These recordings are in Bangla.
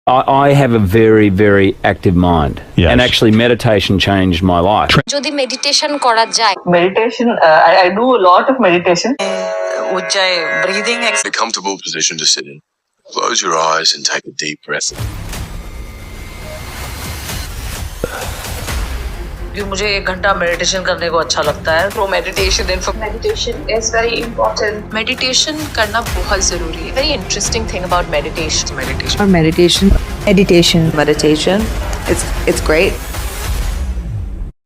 I have a very, very active mind. Yes. And actually meditation changed my life. যদি মেডিটেশন করা যায়, Meditation, I do a lot of meditation. Ujjayi breathing A comfortable position to sit in. Close your eyes and take a deep breath. क्योंकि मुझे 1 घंटा मेडिटेशन करने को अच्छा लगता है। Pro meditation and for meditation is very important. Meditation करना बहुत जरूरी है. Very interesting thing about meditation. Meditation, it's great.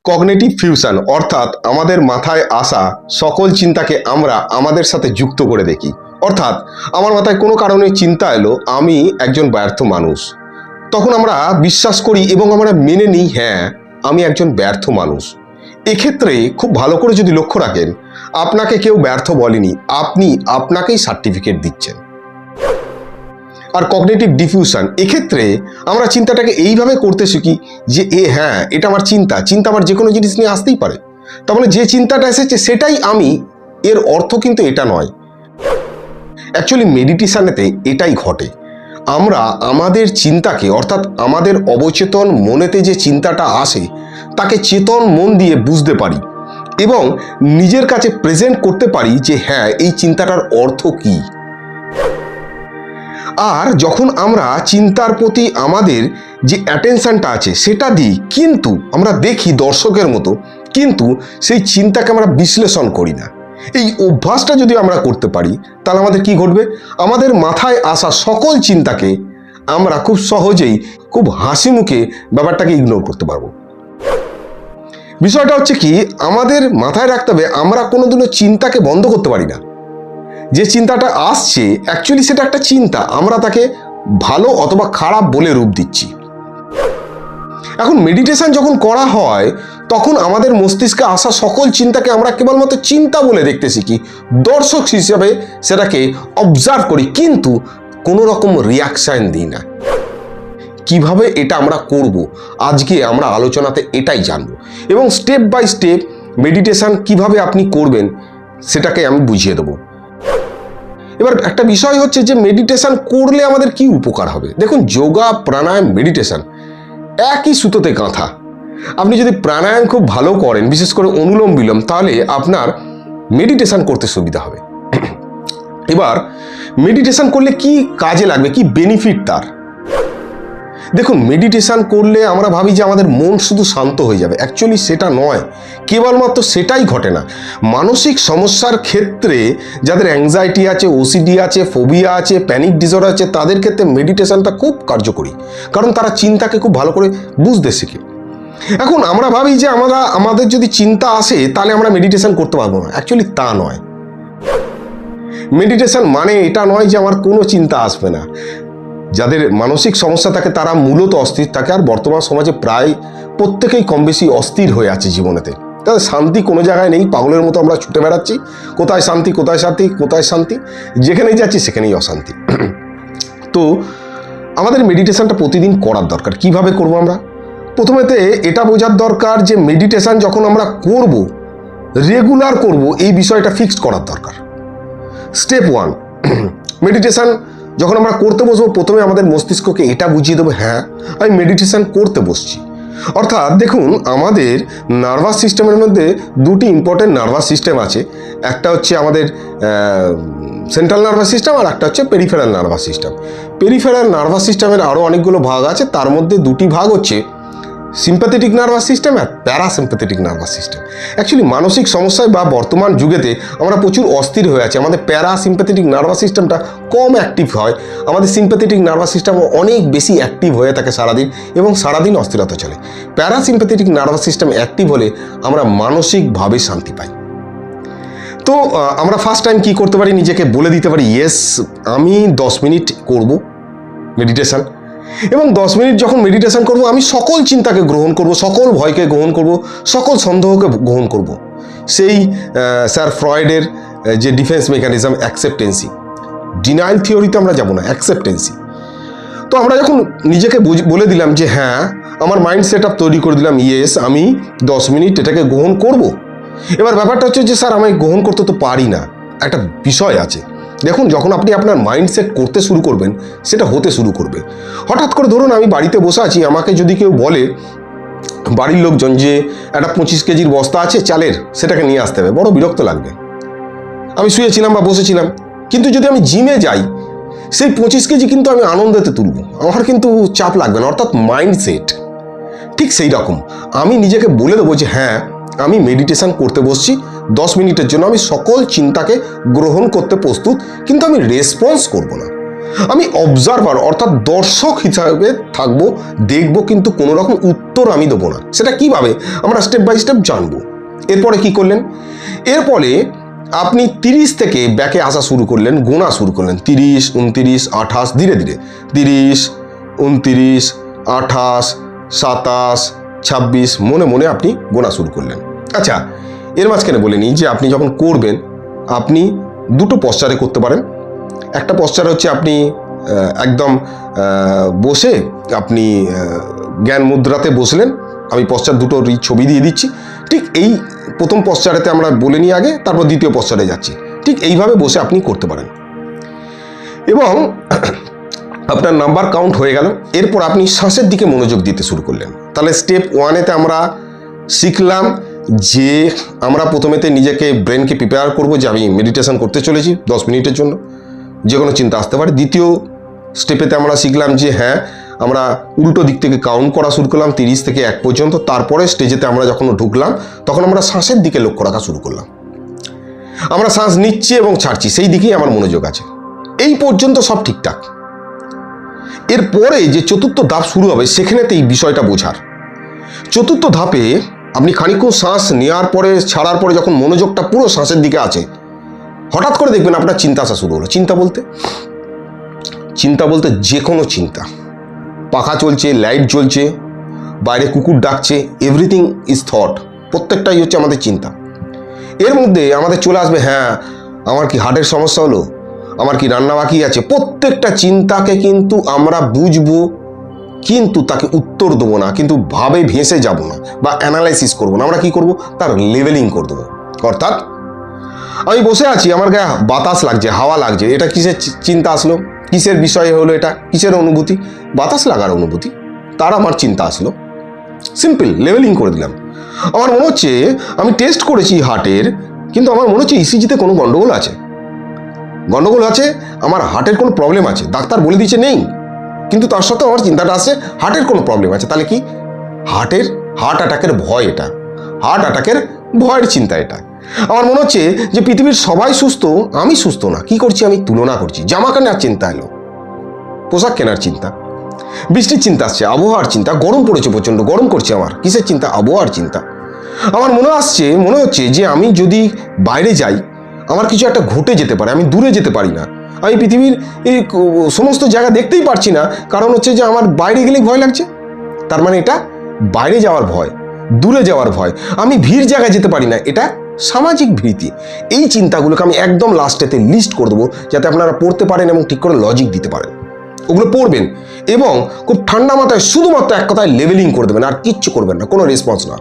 Cognitive fusion অর্থাৎ আমাদের মাথায় আসা সকল চিন্তাকে আমরা আমাদের সাথে যুক্ত করে দেখি। অর্থাৎ আমার মাথায় কোনো কারণে চিন্তা এলো আমি একজন ব্যর্থ মানুষ, তখন আমরা বিশ্বাস করি এবং আমরা মেনে নিই হ্যাঁ আমি একজন ব্যর্থ মানুষ। এক্ষেত্রে খুব ভালো করে যদি লক্ষ্য রাখেন, আপনাকে কেউ ব্যর্থ বলেনি, আপনি আপনাকেই সার্টিফিকেট দিচ্ছেন। আর কগনিটিভ ডিফিউশন, এক্ষেত্রে আমরা চিন্তাটাকে এইভাবে করতে শিখি যে হ্যাঁ এটা আমার চিন্তা আমার যে কোনো জিনিস নিয়ে আসতেই পারে, তার মানে যে চিন্তাটা এসেছে সেটাই আমি, এর অর্থ কিন্তু এটা নয়। অ্যাকচুয়ালি মেডিটেশনেতে এটাই ঘটে, আমরা আমাদের চিন্তাকে অর্থাৎ আমাদের অবচেতন মনেতে যে চিন্তাটা আসে তাকে চেতন মন দিয়ে বুঝতে পারি এবং নিজের কাছে প্রেজেন্ট করতে পারি যে হ্যাঁ এই চিন্তাটার অর্থ কী। আর যখন আমরা চিন্তার প্রতি আমাদের যে অ্যাটেনশনটা আছে সেটা দিই, কিন্তু আমরা দেখি দর্শকের মতো, কিন্তু সেই চিন্তাকে আমরা বিশ্লেষণ করি না। এই অভ্যাসটা যদি আমরা করতে পারি তাহলে আমাদের কি ঘটবে, আমাদের মাথায় আসা সকল চিন্তাকে আমরা খুব সহজেই খুব হাসি মুখে ব্যাপারটাকে ইগনোর করতে পারবো। বিষয়টা হচ্ছে কি, আমাদের মাথায় রাখতে হবে আমরা কোনোদিনও চিন্তাকে বন্ধ করতে পারি না। যে চিন্তাটা আসছে অ্যাকচুয়ালি সেটা একটা চিন্তা, আমরা তাকে ভালো অথবা খারাপ বলে রূপ দিচ্ছি। এখন মেডিটেশন যখন করা হয় তখন আমাদের মস্তিষ্কে আসা সকল চিন্তাকে আমরা কেবলমাত্র চিন্তা বলে দেখতে শিখি, দর্শক হিসেবে সেটাকে অবজার্ভ করি, কিন্তু কোনো রকম রিয়াকশন দিই না। কিভাবে এটা আমরা করব আজকে আমরা আলোচনাতে এটাই জানবো, এবং স্টেপ বাই স্টেপ মেডিটেশন কিভাবে আপনি করবেন সেটাকে আমি বুঝিয়ে দেবো। এবার একটা বিষয় হচ্ছে যে মেডিটেশন করলে আমাদের কি উপকার হবে। দেখুন, যোগা প্রাণায়াম মেডিটেশন একই সুতোতে গাঁথা। আপনি যদি প্রাণায়াম খুব ভালো করেন, বিশেষ করে অনুলোম বিলোম, তাহলে আপনার মেডিটেশন করতে সুবিধা হবে। এবার মেডিটেশন করলে কি কাজে লাগবে, কি বেনিফিট তার। দেখুন, মেডিটেশন করলে আমরা ভাবি যে আমাদের মন শুধু শান্ত হয়ে যাবে, অ্যাকচুয়ালি সেটা নয়। কেবলমাত্র সেটাই ঘটে না, মানসিক সমস্যার ক্ষেত্রে যাদের অ্যাংজাইটি আছে, ওসিডি আছে, ফোবিয়া আছে, প্যানিক ডিসঅর্ডার আছে, তাদের ক্ষেত্রে মেডিটেশনটা খুব কার্যকরী, কারণ তারা চিন্তাকে খুব ভালো করে বুঝতে শেখে। এখন আমরা ভাবি যে আমাদের যদি চিন্তা আসে তাহলে আমরা মেডিটেশন করতে পারবো না, অ্যাকচুয়ালি তা নয়। মেডিটেশন মানে এটা নয় যে আমার কোনো চিন্তা আসবে না। যাদের মানসিক সমস্যা থাকে তারা মূলত অস্থির থাকে, আর বর্তমান সমাজে প্রায় প্রত্যেকেই কম বেশি অস্থির হয়ে আছে জীবনেতে। তাদের শান্তি কোনো জায়গায় নেই, পাগলের মতো আমরা ছুটে বেড়াচ্ছি, কোথায় শান্তি কোথায় শান্তি কোথায় শান্তি, যেখানেই যাচ্ছি সেখানেই অশান্তি। তো আমাদের মেডিটেশনটা প্রতিদিন করার দরকার। কিভাবে করব আমরা? প্রথমেতে এটা বোঝার দরকার যে মেডিটেশন যখন আমরা করব, রেগুলার করব, এই বিষয়টা ফিক্সড করার দরকার। স্টেপ 1, মেডিটেশন যখন আমরা করতে বসবো প্রথমে আমাদের মস্তিষ্ককে এটা বুঝিয়ে দেবো হ্যাঁ আমি মেডিটেশন করতে বসছি। অর্থাৎ দেখুন, আমাদের নার্ভাস সিস্টেমের মধ্যে দুটি ইম্পর্টেন্ট নার্ভাস সিস্টেম আছে, একটা হচ্ছে আমাদের সেন্ট্রাল নার্ভাস সিস্টেম আর একটা হচ্ছে peripheral nervous system. Peripheral nervous সিস্টেমের আরও অনেকগুলো ভাগ আছে, তার মধ্যে দুটি ভাগ হচ্ছে সিম্প্যাথেটিক নার্ভাস সিস্টেম আর প্যারাসিম্প্যাথেটিক নার্ভাস সিস্টেম। অ্যাকচুয়ালি মানসিক সমস্যায় বা বর্তমান যুগেতে আমরা প্রচুর অস্থির হয়ে আছি, আমাদের প্যারাসিম্প্যাথেটিক নার্ভাস সিস্টেমটা কম অ্যাক্টিভ হয়, আমাদের সিম্প্যাথেটিক নার্ভাস সিস্টেম অনেক বেশি অ্যাক্টিভ হয়ে থাকে সারাদিন, এবং সারাদিন অস্থিরতা চলে। প্যারাসিম্প্যাথেটিক নার্ভাস সিস্টেম অ্যাক্টিভ হলে আমরা মানসিকভাবে শান্তি পাই। তো আমরা ফার্স্ট টাইম কি করতে পারি, নিজেকে বলে দিতে পারি ইয়েস আমি 10 মিনিট করব মেডিটেশন, এবং 10 মিনিট যখন মেডিটেশন করব আমি সকল চিন্তাকে গ্রহণ করব, সকল ভয়কে গ্রহণ করব, সকল সন্দেহকে গ্রহণ করব। সেই স্যার ফ্রয়েডের যে ডিফেন্স মেকানিজম অ্যাকসেপ্টেন্সি, ডিনাইল থিওরিতে আমরা যাব না, অ্যাকসেপ্টেন্সি। তো আমরা যখন নিজেকে বলে দিলাম যে হ্যাঁ আমার মাইন্ড সেট আপ তৈরি করে দিলাম, ইয়েস আমি 10 মিনিট এটাকে গ্রহণ করব। এবার ব্যাপারটা হচ্ছে যে স্যার আমি গ্রহণ করতে তো পারি না, একটা বিষয় আছে। দেখুন, যখন আপনি আপনার মাইন্ডসেট করতে শুরু করবেন, সেটা হতে শুরু করবে। হঠাৎ করে ধরুন আমি বাড়িতে বসে আছি, আমাকে যদি কেউ বলে বাড়ির লোকজন যে একটা 25 কেজির বস্তা আছে চালের, সেটাকে নিয়ে আসতে হবে, বড় বিরক্ত লাগবে। আমি শুয়েছিলাম বা বসেছিলাম, কিন্তু যদি আমি জিমে যাই, সেই 25 কেজি কিন্তু আমি আনন্দেতে তুলব, আমার কিন্তু চাপ লাগবে না, অর্থাৎ মাইন্ডসেট। ঠিক সেই রকম আমি নিজেকে বলে দেবো যে হ্যাঁ, আমি মেডিটেশন করতে বসছি, 10 মিনিটের জন্য আমি সকল চিন্তাকে গ্রহণ করতে প্রস্তুত, কিন্তু আমি রেসপন্স করব না, আমি অবজারভার অর্থাৎ দর্শক হিসাবে থাকবো, দেখব, কিন্তু কোনো রকম উত্তর আমি দেবো না। সেটা কিভাবে আমরা স্টেপ বাই স্টেপ জানবো। এরপরে কি করলেন? এরপরে আপনি 30 থেকে ব্যাকে আসা শুরু করলেন, গোনা শুরু করলেন, 30, 29, 28, ধীরে ধীরে 30, 29, 28, 27, 26 মনে মনে আপনি গোনা শুরু করলেন। আচ্ছা, এর মাঝখানে বলে নিই যে আপনি যখন করবেন, আপনি দুটো পশ্চারে করতে পারেন। একটা পশ্চার হচ্ছে আপনি একদম বসে আপনি জ্ঞান মুদ্রাতে বসলেন, আমি পশ্চার দুটোর ছবি দিয়ে দিচ্ছি। ঠিক এই প্রথম পশ্চারেতে আমরা বলে নিই আগে, তারপর দ্বিতীয় পশ্চারে যাচ্ছি। ঠিক এইভাবে বসে আপনি করতে পারেন এবং আপনার নাম্বার কাউন্ট হয়ে গেল। এরপর আপনি শ্বাসের দিকে মনোযোগ দিতে শুরু করলেন। তাহলে স্টেপ 1-এতে আমরা শিখলাম যে আমরা প্রথমেতে নিজেকে ব্রেনকে প্রিপেয়ার করব যে আমি মেডিটেশন করতে চলেছি 10 মিনিটের জন্য, যে কোনো চিন্তা আসতে পারে। দ্বিতীয় স্টেপেতে আমরা শিখলাম যে হ্যাঁ, আমরা উল্টো দিক থেকে কাউন্ট করা শুরু করলাম 30 থেকে 1 পর্যন্ত। তারপরে স্টেজেতে আমরা যখন ঢুকলাম, তখন আমরা শ্বাসের দিকে লক্ষ্য রাখা শুরু করলাম। আমরা শ্বাস নিচ্ছি এবং ছাড়ছি, সেই দিকেই আমার মনোযোগ আছে। এই পর্যন্ত সব ঠিকঠাক। এরপরে যে চতুর্থ ধাপ শুরু হবে, সেখানেতে এই বিষয়টা বোঝার। চতুর্থ ধাপে আপনি খানিকক্ষণ শ্বাস নেওয়ার পরে ছাড়ার পরে যখন মনোযোগটা পুরো শ্বাসের দিকে আছে, হঠাৎ করে দেখবেন আপনার চিন্তা আসা শুরু হলো। চিন্তা বলতে যে কোনো চিন্তা, পাখা চলছে, লাইট জ্বলছে, বাইরে কুকুর ডাকছে, এভরিথিং ইজ থট, প্রত্যেকটাই হচ্ছে আমাদের চিন্তা। এর মধ্যে আমাদের চলে আসবে হ্যাঁ, আমার কি হার্টের সমস্যা হলো, আমার কি রান্না বাকি আছে। প্রত্যেকটা চিন্তাকে কিন্তু আমরা বুঝবো, কিন্তু তাকে উত্তর দেবো না, কিন্তু ভাবে ভেসে যাব না বা অ্যানালাইসিস করবো না। আমরা কি করব? তার লেভেলিং করে দেবো। অর্থাৎ আমি বসে আছি, আমার গায়ে বাতাস লাগছে, হাওয়া লাগছে, এটা কিসের চিন্তা আসলো, কিসের বিষয়ে হলো, এটা কিসের অনুভূতি? বাতাস লাগার অনুভূতি। তার আমার চিন্তা আসলো, সিম্পল লেভেলিং করে দিলাম। আমার মনে হচ্ছে আমি টেস্ট করেছি হার্টের, কিন্তু আমার মনে হচ্ছে ইসিজিতে কোনো গন্ডগোল আছে, আমার হার্টের কোনো প্রবলেম আছে। ডাক্তার বলে দিচ্ছে নেই, কিন্তু তার সাথেও আমার চিন্তাটা আসছে হার্টের কোনো প্রবলেম আছে। তাহলে কি? হার্ট অ্যাটাকের ভয়, এটা হার্ট অ্যাটাকের ভয়ের চিন্তা। এটা আমার মনে হচ্ছে যে পৃথিবীর সবাই সুস্থ, আমি সুস্থ না। কি করছি? আমি তুলনা করছি। জামা কেনার চিন্তা এলো, পোশাক কেনার চিন্তা, বৃষ্টির চিন্তা আসছে, আবহাওয়ার চিন্তা, গরম পড়েছে, প্রচণ্ড গরম করছে, আমার কিসের চিন্তা? আবহাওয়ার চিন্তা। আমার মনে হচ্ছে যে আমি যদি বাইরে যাই, আমার কিছু একটা ঘটে যেতে পারে, আমি দূরে যেতে পারি না, আমি পৃথিবীর এই সমস্ত জায়গা দেখতেই পারছি না, কারণ হচ্ছে যে আমার বাইরে গেলেই ভয় লাগছে। তার মানে এটা বাইরে যাওয়ার ভয়, দূরে যাওয়ার ভয়। আমি ভিড় জায়গায় যেতে পারি না, এটা সামাজিক ভীতি। এই চিন্তাগুলোকে আমি একদম লাস্টেতে লিস্ট করে দেবো, যাতে আপনারা পড়তে পারেন এবং ঠিক করে লজিক দিতে পারেন। ওগুলো পড়বেন এবং খুব ঠান্ডা মাথায় শুধুমাত্র এক কথায় লেভেলিং করে দেবেন, আর কিচ্ছু করবেন না, কোনো রেসপন্স না।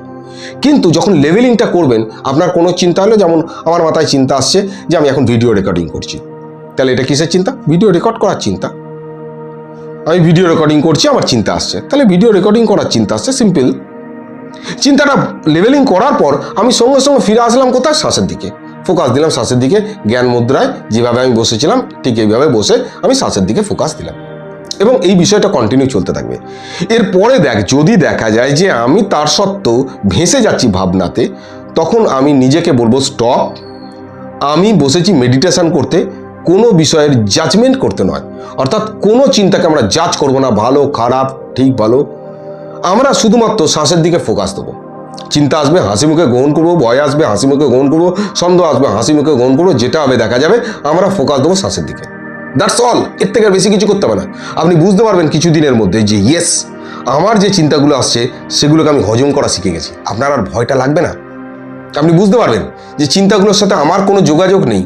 কিন্তু যখন লেভেলিংটা করবেন, আপনার কোনো চিন্তা হলো, যেমন আমার মাথায় চিন্তা আসছে যে আমি এখন ভিডিও রেকর্ডিং করছি, তাহলে এটা কিসের চিন্তা? ভিডিও রেকর্ড করার চিন্তা। আমি ভিডিও রেকর্ডিং করছি, আমার চিন্তা আসছে, তাহলে ভিডিও রেকর্ডিং করার চিন্তা আসছে। সিম্পল। চিন্তাটা লেভেলিং করার পর আমি সঙ্গে সঙ্গে ফিরে আসলাম কোথায়? শ্বাসের দিকে। ফোকাস দিলাম শ্বাসের দিকে, জ্ঞান মুদ্রায় যেভাবে আমি বসেছিলাম ঠিক এইভাবে বসে আমি শ্বাসের দিকে ফোকাস দিলাম, এবং এই বিষয়টা কন্টিনিউ চলতে থাকবে। এরপরে যদি দেখা যায় যে আমি তার সত্ত্বেও ভেসে যাচ্ছি ভাবনাতে, তখন আমি নিজেকে বলবো স্টপ, আমি বসেছি মেডিটেশন করতে, কোনো বিষয়ের জাজমেন্ট করতে নয়। অর্থাৎ কোনো চিন্তাকে আমরা জাজ করবো না, ভালো খারাপ ঠিক ভালো, আমরা শুধুমাত্র শ্বাসের দিকে ফোকাস দেবো। চিন্তা আসবে হাসি মুখে গ্রহণ করবো, ভয় আসবে হাসি মুখে গ্রহণ করবো, সন্দেহ আসবে হাসি মুখে গ্রহণ করবো, যেটা হবে দেখা যাবে, আমরা ফোকাস দেবো শ্বাসের দিকে। That's all. এর থেকে বেশি কিছু করতে হবে না। আপনি বুঝতে পারবেন কিছুদিনের মধ্যে যে ইয়েস, আমার যে চিন্তাগুলো আসছে সেগুলোকে আমি হজম করা শিখে গেছি। আপনার আর ভয়টা লাগবে না। আপনি বুঝতে পারবেন যে চিন্তাগুলোর সাথে আমার কোনো যোগাযোগ নেই,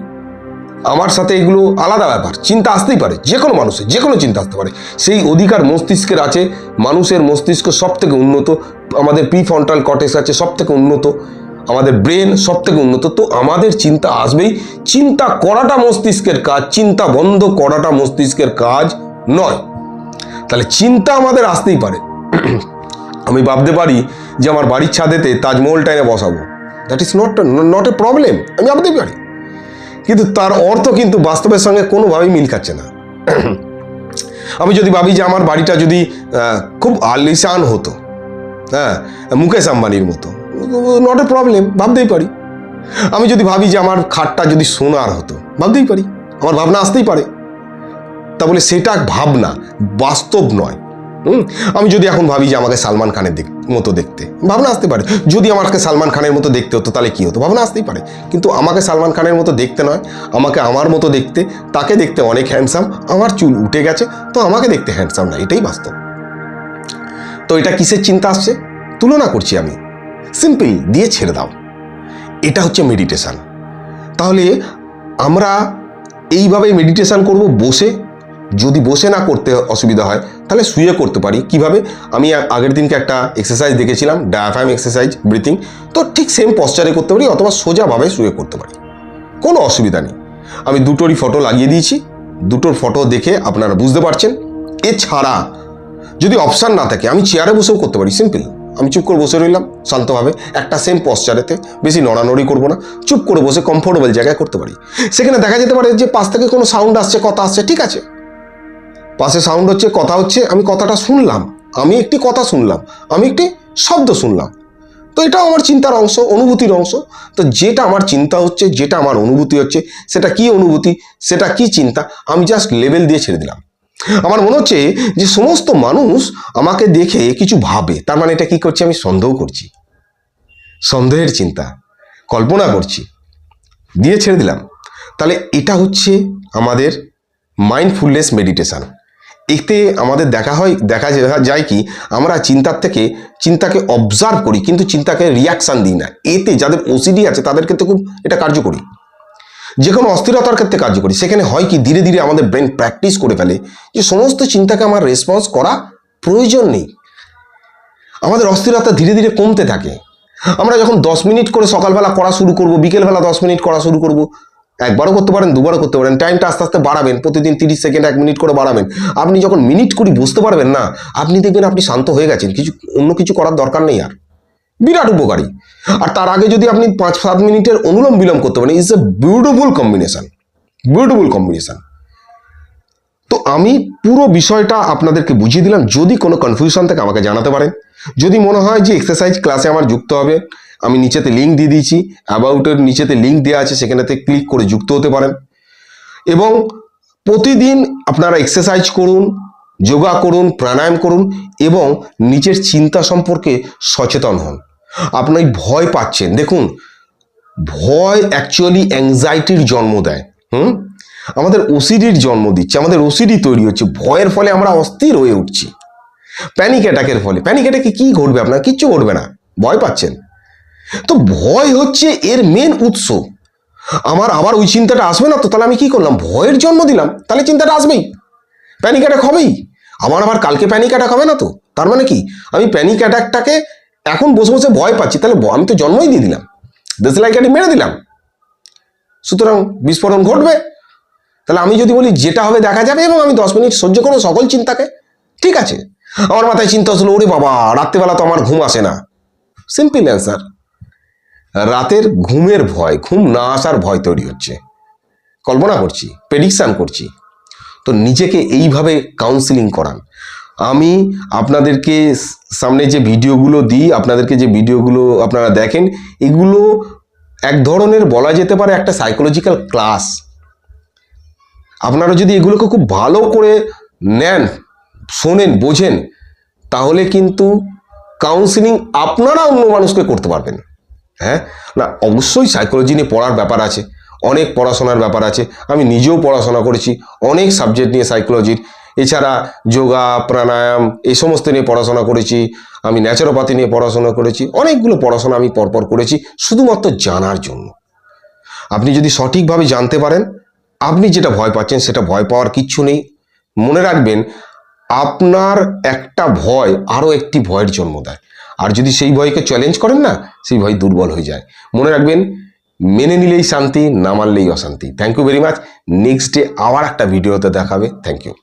আমার সাথে এগুলো আলাদা ব্যাপার। চিন্তা আসতেই পারে, যে কোনো মানুষের যে কোনো চিন্তা আসতে পারে, সেই অধিকার মস্তিষ্কের আছে। মানুষের মস্তিষ্ক সব থেকে উন্নত, আমাদের প্রিফ্রন্টাল কর্টেক্স আছে সব থেকে উন্নত। আমাদের ব্রেন সব থেকে উন্নত, তো আমাদের চিন্তা আসবেই। চিন্তা করাটা মস্তিষ্কের কাজ, চিন্তা বন্ধ করাটা মস্তিষ্কের কাজ নয়। তাহলে চিন্তা আমাদের আসতেই পারে। আমি ভাবতে পারি যে আমার বাড়ির ছাদেতে তাজমহলটা এনে বসাবো, that is not a problem, আমি ভাবতেই পারি, কিন্তু তার অর্থ কিন্তু বাস্তবের সঙ্গে কোনোভাবেই মিল খাচ্ছে না। আমি যদি ভাবি যে আমার বাড়িটা যদি খুব আলিশান হতো, হ্যাঁ, মুকেশ আম্বানির মতো, নট এ প্রবলেম, ভাবতেই পারি। আমি যদি ভাবি যে আমার খাটটা যদি সোনার হতো, ভাবতেই পারি, আমার ভাবনা আসতেই পারে। তা বলে সেটা ভাবনা, বাস্তব নয়। আমি যদি এখন ভাবি যে আমাকে সালমান খানের মতো দেখতে, ভাবনা আসতে পারে। যদি আমাকে সালমান খানের মতো দেখতে হতো তাহলে কি হতো, ভাবনা আসতেই পারে। কিন্তু আমাকে সালমান খানের মতো দেখতে নয়, আমাকে আমার মতো দেখতে। তাকে দেখতে অনেক হ্যান্ডসাম, আমার চুল উঠে গেছে, তো আমাকে দেখতে হ্যান্ডসাম না, এটাই বাস্তব। তো এটা কিসের চিন্তা আসছে? তুলনা করছি আমি, সিম্পল দিয়ে ছেড়ে দাও। এটা হচ্ছে মেডিটেশন। তাহলে আমরা এইভাবে মেডিটেশন করব বসে। যদি বসে না করতে অসুবিধা হয় তাহলে শুয়ে করতে পারি। কিভাবে? আমি আগের দিনকে একটা এক্সারসাইজ দেখেছিলাম, ডায়াফ্রাম এক্সারসাইজ, ব্রিথিং। তো ঠিক সেম পশ্চারে করতে পারি, অথবা সোজাভাবে শুয়ে করতে পারি, কোনো অসুবিধা নেই। আমি দুটোরই ফটো লাগিয়ে দিয়েছি, দুটোর ফটো দেখে আপনারা বুঝতে পারছেন। এছাড়া যদি অপশান না থাকে আমি চেয়ারে বসেও করতে পারি, সিম্পল। আমি চুপ করে বসে রইলাম শান্তভাবে, একটা সেম পশ্চারেতে, বেশি নড়ানড়ি করবো না, চুপ করে বসে কমফোর্টেবল জায়গায় করতে পারি। সেখানে দেখা যেতে পারে যে পাশ থেকে কোনো সাউন্ড আসছে, কথা আসছে, ঠিক আছে, পাশে সাউন্ড হচ্ছে, কথা হচ্ছে, আমি কথাটা শুনলাম, আমি একটি কথা শুনলাম, আমি একটি শব্দ শুনলাম। তো এটাও আমার চিন্তার অংশ, অনুভূতির অংশ। তো যেটা আমার চিন্তা হচ্ছে, যেটা আমার অনুভূতি হচ্ছে, সেটা কি অনুভূতি, সেটা কি চিন্তা, আমি জাস্ট লেবেল দিয়ে ছেড়ে দিলাম। আমার মনে হচ্ছে যে সমস্ত মানুষ আমাকে দেখে কিছু ভাবে, তার মানে এটা কি করছি, আমি সন্দেহ করছি, সন্দেহের চিন্তা, কল্পনা করছি, দিয়ে ছেড়ে দিলাম। তাহলে এটা হচ্ছে আমাদের মাইন্ডফুলনেস মেডিটেশন। এতে আমাদের দেখা যায় কি, আমরা চিন্তাকে অবজার্ভ করি, কিন্তু চিন্তাকে রিয়াকশান দিই না। এতে যাদের ওসিডি আছে তাদের ক্ষেত্রে খুব এটা কার্যকরী, যে কোনো অস্থিরতার ক্ষেত্রে কার্যকরী। সেখানে হয় কি, ধীরে ধীরে আমাদের ব্রেন প্র্যাকটিস করে ফেলে যে সমস্ত চিন্তাকে আমার রেসপন্স করা প্রয়োজন নেই। আমাদের অস্থিরতা ধীরে ধীরে কমতে থাকে। আমরা যখন 10 মিনিট করে সকালবেলা করা শুরু করব, বিকেলবেলা 10 মিনিট করা শুরু করব, একবারও করতে পারেন, দুবারও করতে পারেন, টাইমটা আস্তে আস্তে বাড়াবেন, প্রতিদিন 30 সেকেন্ড 1 মিনিট করে বাড়াবেন। আপনি যখন মিনিট কুড়ি বুঝতে পারবেন না, আপনি দেখবেন আপনি শান্ত হয়ে গেছেন, অন্য কিছু করার দরকার নেই আর, বিরাট উপকারী। আর তার আগে যদি আপনি 5-7 মিনিটের অনুলোম বিলোম করতে পারেন, it's a beautiful combination, beautiful combination. তো আমি পুরো বিষয়টা আপনাদেরকে বুঝিয়ে দিলাম। যদি কোনো কনফিউশন থাকে আমাকে জানাতে পারেন। যদি মনে হয় যে এক্সারসাইজ ক্লাসে আমার যুক্ত হবে, আমি নিচেতে লিঙ্ক দিয়ে দিয়েছি, অ্যাবাউটের নিচেতে লিঙ্ক দেওয়া আছে, সেখানেতে ক্লিক করে যুক্ত হতে পারেন। এবং প্রতিদিন আপনারা এক্সারসাইজ করুন, যোগা করুন, প্রাণায়াম করুন, এবং নিজের চিন্তা সম্পর্কে সচেতন হন। আপনি ভয় পাচ্ছেন, দেখুন, ভয় অ্যাকচুয়ালি অ্যাংজাইটির জন্ম দেয়। আমাদের ওসিডির জন্ম দিচ্ছে, আমাদের ওসিডি তৈরি হচ্ছে। ভয়ের ফলে আমরা অস্থির হয়ে উঠছি, প্যানিক অ্যাটাকের ফলে। প্যানিক অ্যাটাকে কি ঘটবে? আপনার কিচ্ছু ঘটবে না, ভয় পাচ্ছেন। তো ভয় হচ্ছে এর মেন উৎস। আমার আবার ওই চিন্তাটা আসবে না তো, তাহলে আমি কি করলাম? ভয়ের জন্ম দিলাম, তাহলে চিন্তাটা আসবেই, প্যানিক অ্যাটাক হবেই। আবার কালকে প্যানিক অ্যাটাক হবে না তো, তার মানে কি, আমি প্যানিক অ্যাটাকটাকে এখন বসে বসে ভয় পাচ্ছি, তাহলে আমি তো জন্মই দিয়ে দিলাম, দেশলাইকাটি মেরে দিলাম, সুতরাং বিস্ফোরণ ঘটবে। তাহলে আমি যদি বলি যেটা হবে দেখা যাবে, এবং আমি 10 মিনিট সহ্য করবো সকল চিন্তাকে, ঠিক আছে। আমার মাথায় চিন্তা আসলো, ওরে বাবা, রাত্রেবেলা তো আমার ঘুম আসে না। সিম্পল অ্যান্সার, রাতের ঘুমের ভয়, ঘুম না আসার ভয় তৈরি হচ্ছে। কল্পনা করছি, প্রেডিকশন করছি। তো নিজেকে এইভাবে কাউন্সিলিং করান। আমি আপনাদেরকে সামনে যে ভিডিওগুলো দিই, আপনাদেরকে যে ভিডিওগুলো আপনারা দেখেন, এগুলো এক ধরনের বলা যেতে পারে একটা সাইকোলজিক্যাল ক্লাস। আপনারা যদি এগুলোকে খুব ভালো করে নেন, শোনেন, বোঝেন, তাহলে কিন্তু কাউন্সিলিং আপনারা অন্য মানুষকে করতে পারবেন। হ্যাঁ, না, অবশ্যই সাইকোলজি নিয়ে পড়ার ব্যাপার আছে, অনেক পড়াশোনার ব্যাপার আছে। আমি নিজেও পড়াশোনা করেছি অনেক সাবজেক্ট নিয়ে সাইকোলজির। এছাড়া যোগা, প্রাণায়াম, এই সমস্ত নিয়ে পড়াশোনা করেছি। আমি ন্যাচারোপ্যাথি নিয়ে পড়াশোনা করেছি। অনেকগুলো পড়াশোনা আমি পরপর করেছি, শুধুমাত্র জানার জন্য। আপনি যদি সঠিকভাবে জানতে পারেন, আপনি যেটা ভয় পাচ্ছেন সেটা ভয় পাওয়ার কিচ্ছু নেই। মনে রাখবেন, আপনার একটা ভয় আরও একটি ভয়ের জন্ম দেয়। আর যদি সেই ভয়কে চ্যালেঞ্জ করেন না, সেই ভয় দুর্বল হয়ে যায়। মনে রাখবেন, মেনে নিলেই শান্তি, না মানলেই অশান্তি। Thank you very much. Next day আবার একটা ভিডিওতে দেখাবে। Thank you.